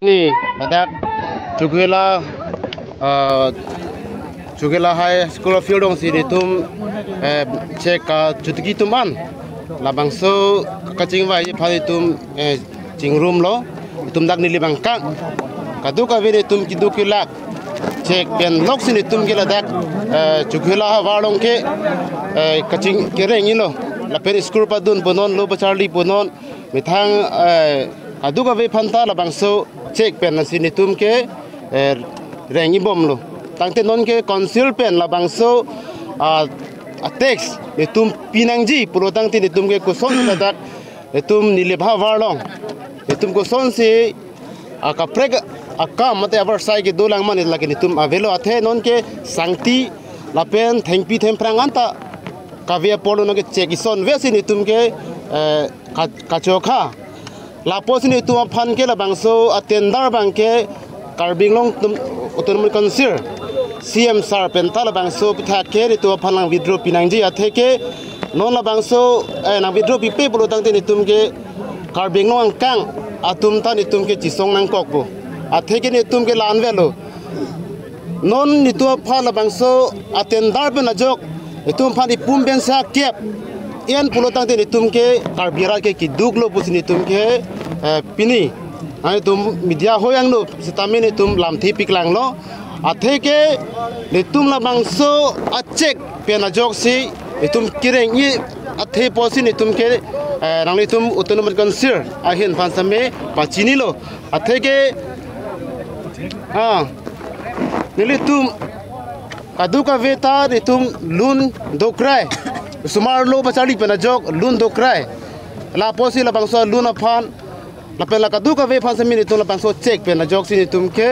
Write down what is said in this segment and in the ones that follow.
Ni badak Chukela High School of Field dong si ditum cek cuti tuman labang so kacing wai pali tum cing room lo tum dak nili bangkak kadu ka vini tum kidu kilak cek ben lok sini tum kila dak Chukela warong ke kacing kereng ini lo lapen school padun punon lo Charlie punon mitang kadu ka vini panta labang so cek pen sini tum ke rengi bom lo tangte non ke konsil pen labang so teks itum pinangji pulo tangte itum ke kuson ladak itum nilibha warlong itum kuson si akaprek akam mate abar sai ke dolang man lakin itum avelo athe non ke sangti lapen thengpi them pranganta kavia polo no ke cek ison vesin itum ke kachokha laposin itum phan ke labang so atendar bangke karbing long autonomous council CM sar pentala bangso pithake itu phalang withdraw pinangji atheke non la bangso nang withdraw pipe pulo tangte nitum ke karbing long kang atum ta nitum ke chisong nang kokbo atheke nitum ke lanvelo non nitu phala bangso atendar ben ajok itum phani pum ben sa kep yen pulo tangte nitum ke karbira ke kiduglo pus nitum ke pini ai tum media hoyang no sitamin itum lamthi piklang lo atheke nitum la bangso achek pena jok si itum kireng ni athe posi nitum ke nang nitum autonomous council ahin pansame pachini lo atheke nilitum kaduka veta nitum lun dokrai sumar lo bachali pena jok lun dokrai la posi la bangso lun aphan la pela kaduka ve pansame nitum la bangso check pena jok si nitum ke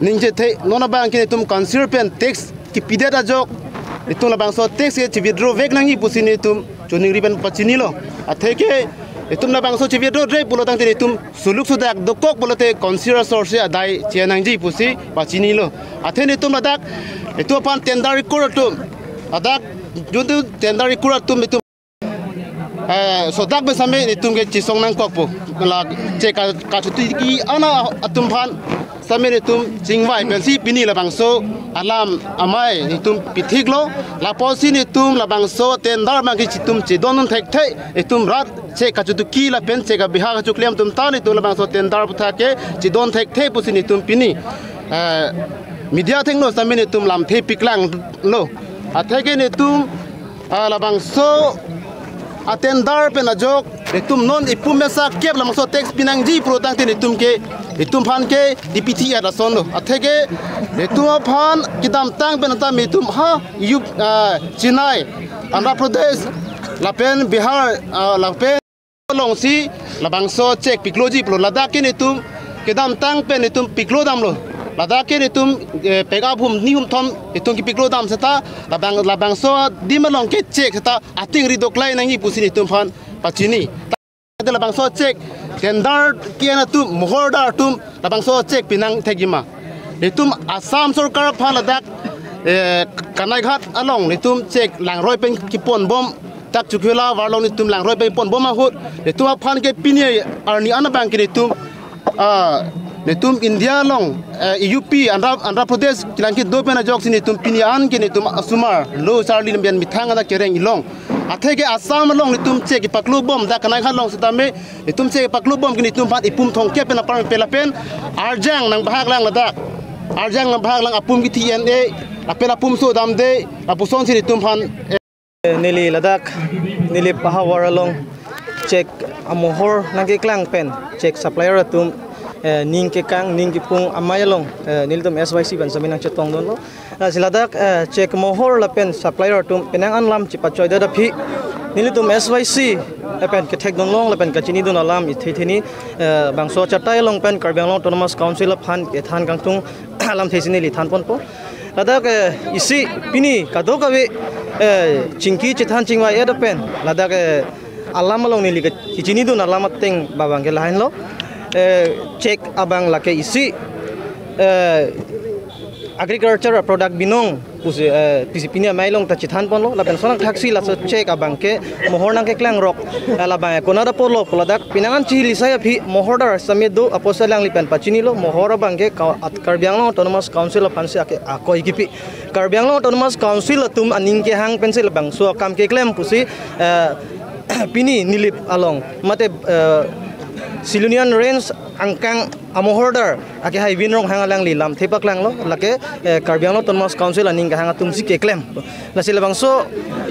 ninje the nona bang ke tum consider pen tax ki pideta jok itum la bang so tax ke withdraw vek nangi pusini tum chuning riben pachini lo atheke itum la bang so withdraw re pulo tang te tum suluk sudak dokok bolote consider source adai chenang ji pusi pachini lo atheni tum ladak itu pan tender record tum adak juntu tender record tum itum sodak besame itum ke chisong nang kokpo la che ka chuti ki ana atum pan samene tum jingwai pensi pini la bangso alam amai nitum pithiglo la posi nitum la bangso tendar mangi chitum chidon thek thai itum rat che kachutu ki la pen che ga biha ka chuklem tum ta ni tu la bangso tendar putha ke chidon thek thai pusi nitum pini media thengno samene tum lam the piklang lo atheke nitum la bangso atendar pen ajok itum non ipum mesa kep la bangso tax pinangji pro tang te nitum ke itum phan ke DPT ada sono atheke itum phan kidam tang benata mitum ha yup Chennai Andhra Pradesh lapen Bihar lapen longsi labangso check pikloji pro Ladakh ke itum kidam tang pen itum piklo dam lo Ladakh ke itum pega bhum nihum thom itum ki piklo dam seta labangso dimalong ke check seta ating ridoklai nangi pusin itum phan pachini la bangso cek tendar kiana tu mohorda tum la bangso cek pinang thegima nitum Assam sarkar phaladak kanai ghat along nitum cek langroi pen kipon bom tak Chukela warlong nitum langroi pen pon bom ahut nitum phan ke pinie arni anabang ke nitum India long UP Andhra Pradesh kilangki do pena jok sini nitum pinian ke nitum asumar lo Charlie lembian mithanga da kereng ilong atheke Assam long nitum che ki paklu bom da kanai khan long sitame nitum che paklu bom ki nitum phat ipum thong ke pena par pela pen arjang nang bahag lang ladak arjang nang bahag lang apum ki TNA apela pum so dam de apuson si nitum phan nili ladak nili pahawar long check amohor nang ke klang pen check supplier tum ning ke kang ning ki pung amayalong niltum SYC ban saminang chetong don lo siladak check mohor lapen supplier tum penang anlam chipachoy da phi nilitum SYC pen ke thek don long lapen kachini don alam itheni bangso chatai long pen karbang autonomous council phan ke than kang tung alam thesini li than pon po ladak isi pini kadokawe chingki chithan chingwa eda pen ladak alam long nili ke kichini don alam teng babang ke lain lo cek abang lake isi agriculture product binong pisi pinia mailong ta chithan pon lo lapen sonang taksi la so check abang ke mohor nang ke klang rok la ba ko na da polo product pinangan chili saya phi mohor dar samedo aposalang lipan pachini lo mohor abang ke Karbiang Long Autonomous Council of Pansi ake akoi kipi Karbiang Long Autonomous Council tum aning ke hang pensil bang so kam ke klem pusi pini nilip along mate Silunian Range angkang amohorder ake hai winrong hangalang li lam thepak lang lo lake Karbiang Long Autonomous Council aning ka hanga tumsi ke claim la silabang so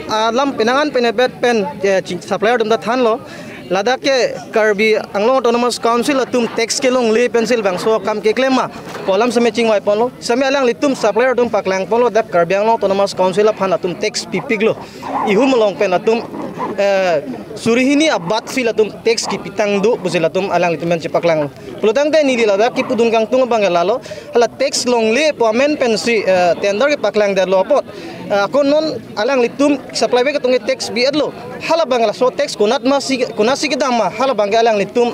lam pinangan penebet pen supplier dum da than lo Ladakh ke Karbi Anglong Autonomous Council tum tax ke long le pencil bang so kam ke claim ma kolam same ching wai pon lo same alang litum supplier dum paklang pon lo dak Karbi Anglong Autonomous Council phan atum tax pipig lo ihum long pen atum surihini abat silatum tax ki pitang do busilatum alang litum chepaklang lo pelutang te ni Ladakh ki pudun kang tung bang lalo hala tax long le pomen pensi tender ke paklang dar lo pot akon non alang litum supply ke tung tax bi adlo hala bangla so tax kunat kunasi kita mah hala bang alang litum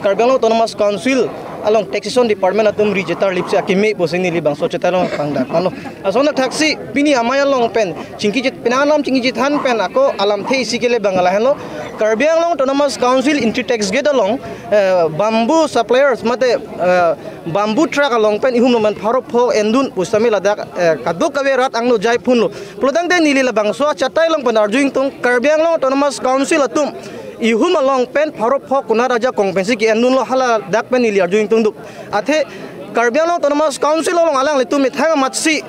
Karbiang Long Autonomous Council along taxation department atum register lipsi akimi posini libang so cetalo pangda palo asona taxi pini amaya long pen cingki jit pinalam cingki jit han pen ako alam the isikele bangala hello Karbiang Long Autonomous Council into tax get along bamboo suppliers mate bamboo truck along pen ihum man pharop pho endun pusami Ladakh kaduk kawe rat angno jai phun lo plodang de nili labang so chatai long pen arjuing tung Karbiang Long Autonomous Council atum ihum along pen pharop pho kuna raja kongpensi ki endun lo hala dak pen nili arjuing tung duk athe Karbiang Long Autonomous Council along alang litum mithanga matsi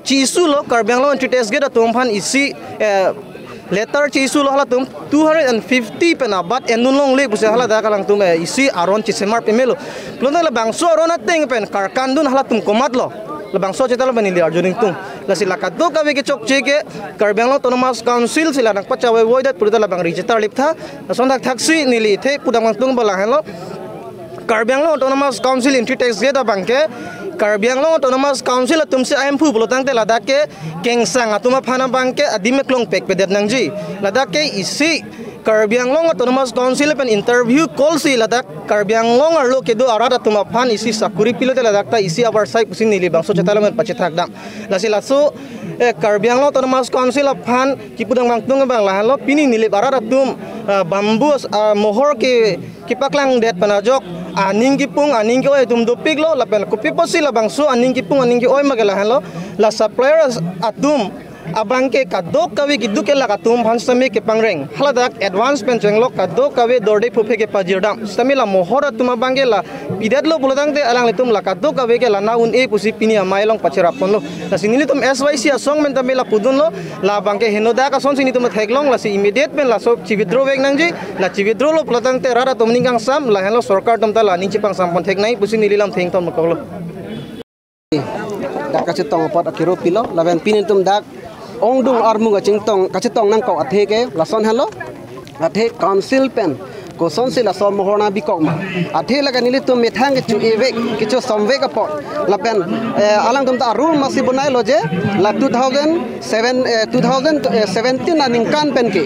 chisu lo Karbiang Long into tax get atum phan isi letter chisu lo hala tum 250 pena bat endun long le buse hala da kalang tum isi aron chisemar pemelo lona la bangso aron ateng pen karkandun hala tum komat lo la bangso chetalo banili arjuning tung la sila kaddo ka ke chok cheke Karbiang Long Autonomous Council sila nak pachawe voidat purita la bang register liptha sondak taxi nili the pudang tung bala helo Karbiang Long Autonomous Council into tax get abangke Karbiang Long Autonomous Council tumsi ampu bulotang te Ladakh ke kengsang atuma phana bangke adimeklong pek pedet nangji Ladakh ke isi Karbiang Long Autonomous Council pen interview call si Ladakh Karbiang Long arlo kedo arada tuma phan isi sakuri pilote Ladakh ta isi abar sai pusin nili bangso chetalo men pachethak dam lasi laso Karbiang Long Autonomous Council phan kipudang bangtung bang lahalo pini nili arada tum bamboo mohor ke kipaklang det panajok aning kipung aning ki oi tum dopik lo lapel kopi posi la bangso aning kipung aning ki oi magala halo la suppliers atum abangke kadok kawe kiduke la katum phansami ke pangreng haladak advance penchenglo kadok kawe dorde phupe ke pajirdam stamila mohora tuma bangela pidadlo bulodang te alang litum la kadok kawe ke lana un e pusi pini amailong pachirapon lo la sinili tum SYC asong men tamela pudun lo la bangke henoda ka son sini tum theklong la si immediate pen la so chividro vek nangji la chividro lo bulodang te rara tum ningkang sam la hello sarkar tum ta la ningchi pang sampon thek nai pusi nililam theng ton makolo dak ka chitong pot akiro pilo laben pinin tum dak ong dung armunga chingtong kachitong nang ko athe ke lason hello athe council pen ko son sila som mohona bikok ma athe laga nili tum methang chu evek kicho somve ka pot lapen alang tum ta rule masi bunai lo je la 2017 na ningkan pen ke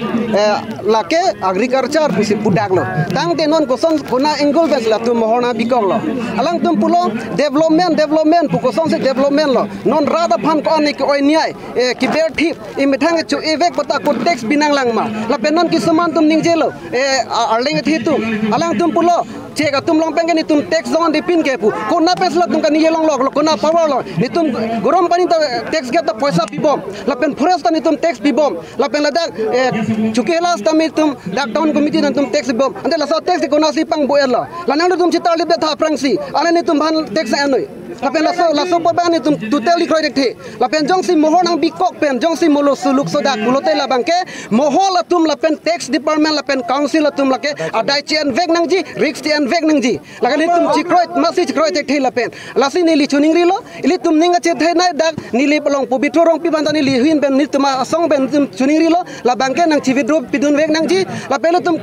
la ke agriculture pusi budak lo tang te non ko son kona engol pen la tum mohona bikok lo alang tum pulo development pu ko son se development lo non rada phan ko ani ko oi niai ki ber thip i methang chu evek pata ko tax binang lang ma lapen non ki saman tum ning je lo arling thitu alang tum pulo cheka tum long pengeni tum tax zon dipin ke pu kona pesla tum ka nije long lok kona power lo ni tum gorom pani ta tax get ta paisa pibom lapen forest ta ni tum tax pibom lapen ladak chukelas ta mi tum dak town committee nan tum tax pibom ande la sa tax kona si pang boela lanang tum chitar libe tha prangsi ane ni tum ban tax anoi lapen la so por bang ni tum tutel likroi dekhe lapen jong si mohor nang bikok pen jong si molo suluk so dak pulote la bangke mohol la tum lapen tax department lapen council la tum lake adai chen vek nang ji risk chen vek nang ji lagan tum chikroi masi chikroi tek thei lapen lasi ni li chuning ri lo ili tum ninga che thei nai dak ni li pelong pubitro rong pi bandani li hin ben ni tum asong ben tum chuning ri lo la bangke nang chividro pidun vek nang ji la pelo tum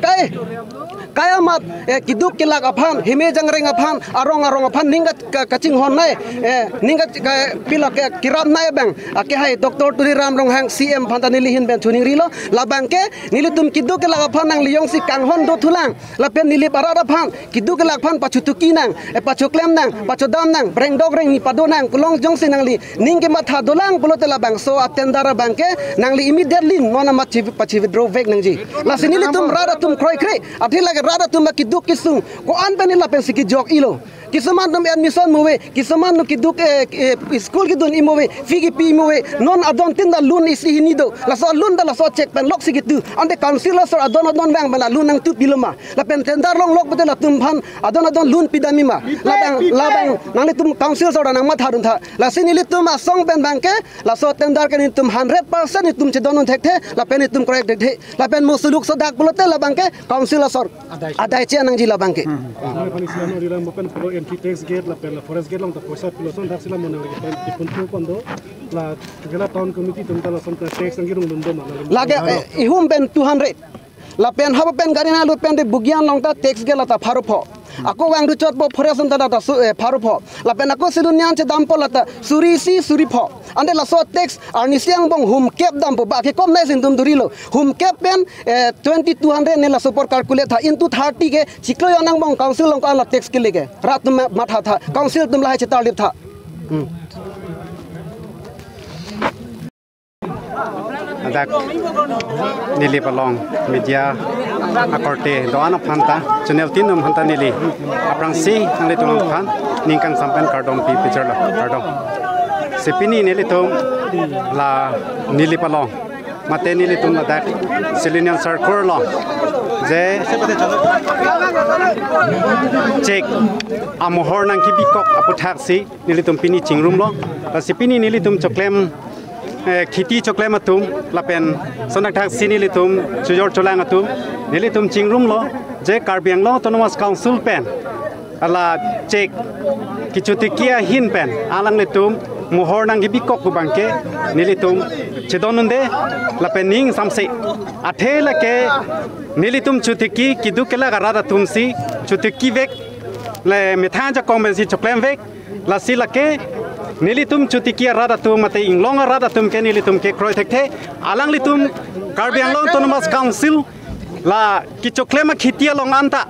kaya mat kiduk kilak aphan hime jangreng aphan arong aphan ningat kaching hon nai ningat pilak kiram nai bang ake hai Dr. Turi Ram Rong Hang CM phantani lihin ben chuning rilo labang ke nilitum kiduk kilak aphan nang liong si kang hon do thulang lapen nili parada phan kiduk kilak phan pachutuki nang pachuklem nang pachudam nang breng dog reng ni pado nang kulong jong si nang li ningke matha dolang pulote labang so atendara bangke nang li immediately nona mat pachi withdraw vek nang ji la sinili tum rada tum kroi krei athila ke rada tum kiduk kisung ko an bani lapen siki jok ilo kisaman tum admission mowe kisaman no kiduk school kidun imowe figi pi mowe non adon tinda lun isi hinido la so lun da la so check pen lok siki tu ande councilor sor adon bang bana lun nang tu piloma la pen tendar long lok betel tum phan adon lun pidami ma labang nang tum council sor nang ma tharun tha la sinili tum asong pen bangke la so tendar kan tum 100% tum che donon thek the la pen tum correct the la pen mo suluk so dak bulote la bangke council sor adai che nang ji la bangke tax gate la pela forest gate long ta poisa piloson dak sila monang lagi pen ipuntu kondo la gela town committee tumta la son tax angirung dundo ma lage ihum pen 200 la pen haba pen garina lu pen de bugian long ta tax gela ta pharupo ako wang du chot bo forest on ta pharupo la pen ako sidunyan che dam po la ta surisi suripho ande la so tax arnisiang bong hum cap dam po ba ke kom nai sin dum durilo hum cap pen 2200 ne la super calculate tha into 30 ke chiklo yanang bong council long ka la tax ke lege rat tum matha tha council tum la che talip tha adak nili palong media akorte doana phanta channel 3 nom phanta nili aprang si angle tum phan ningkang sampan kardom pi picture la kardom sepini nili tum la nili palong mate nili tum adak selenium circle long je check amohor nang kibikok aputhak si nili tum pini chingrum lo la sepini nili tum choklem khiti choklem atum lapen sonak thak sini litum chujor cholang atum nilitum chingrum lo je karbiang lo autonomous council pen ala check kichutikia hin pen alang litum muhor nang gibikok bangke nilitum chedonunde lapen ning samse athela ke nilitum chutiki kidukela garada tumsi chutiki vek le methanja kombensi choklem vek la silake nilitum chutikia rada tum mate inglonga rada tum ke nilitum ke kroi thek the alang litum karbiang long autonomous council la kichoklema khitia long anta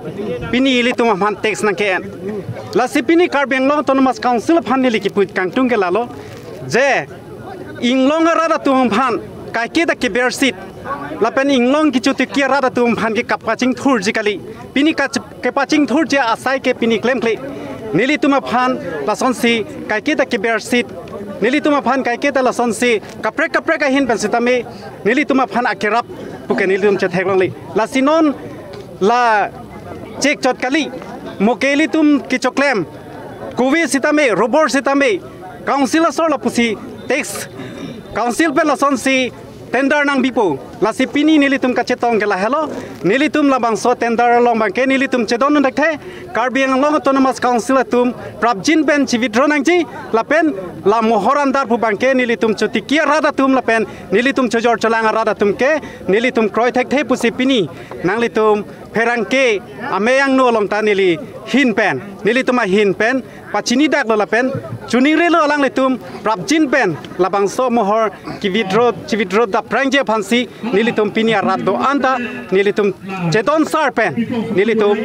pini litum man tax na ke la sipini karbiang long autonomous council phan nili ki put kangtung ke lalo je inglonga rada tum phan kai ke da ke bear seat la pen inglong kichutikia rada tum phan ke kapaching thur jikali pini ka ke paching thur je asai ke pini claim kle nilituma phan lasonsi kaiketa ke bear seat nilituma phan kaiketa lasonsi kaprek ka hin pensitame nilituma phan akerap puke nilitum che theglangli la sinon la check chot kali mokelitum ki choklem kuwi sitame robor sitame council sor la pusi tax council pe lasonsi tender nang bipo la sipini nilitum ka chetong ke la hello nilitum la bangso tender long bangke nilitum chedon dakhe karbiang long autonomous council tum prabjin ben chivitro nangji la pen la mohorandar pu bangke nilitum chutikia rada tum la pen nilitum chojor cholang rada tum ke nilitum kroi thek the pu sipini nanglitum pherangke ameyang no long ta nili hin pen nilitum a hin pen pachini dak la pen chunire lo alang litum prabjin pen la bangso mohor chivitro da prangje phansi nilitum pinia rado anda nilitum chedon sar pen nilitum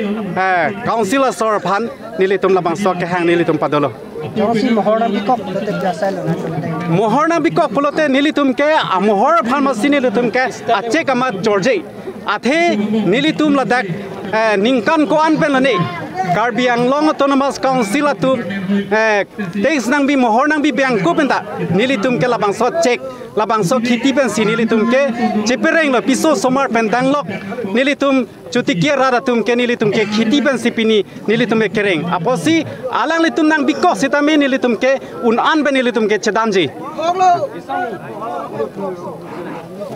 councilor sor phan nilitum labang so ke hang nilitum padolo mohorna bikok polote nilitum ke amohor phan masini nilitum ke ache kama jorje athe nilitum ladak ningkan ko an pen lane karbiang long autonomous council atu tax nang bi mohor nang bi biang ko penta nilitum ke labang so check labang so khiti pen si nilitum ke chipereng lo piso somar pendang lok nilitum chutikia rada tum ke nilitum ke khiti pen sipini nilitum ke kereng aposi alang litum nang bikok sitame nilitum ke un an ben nilitum ke chedanji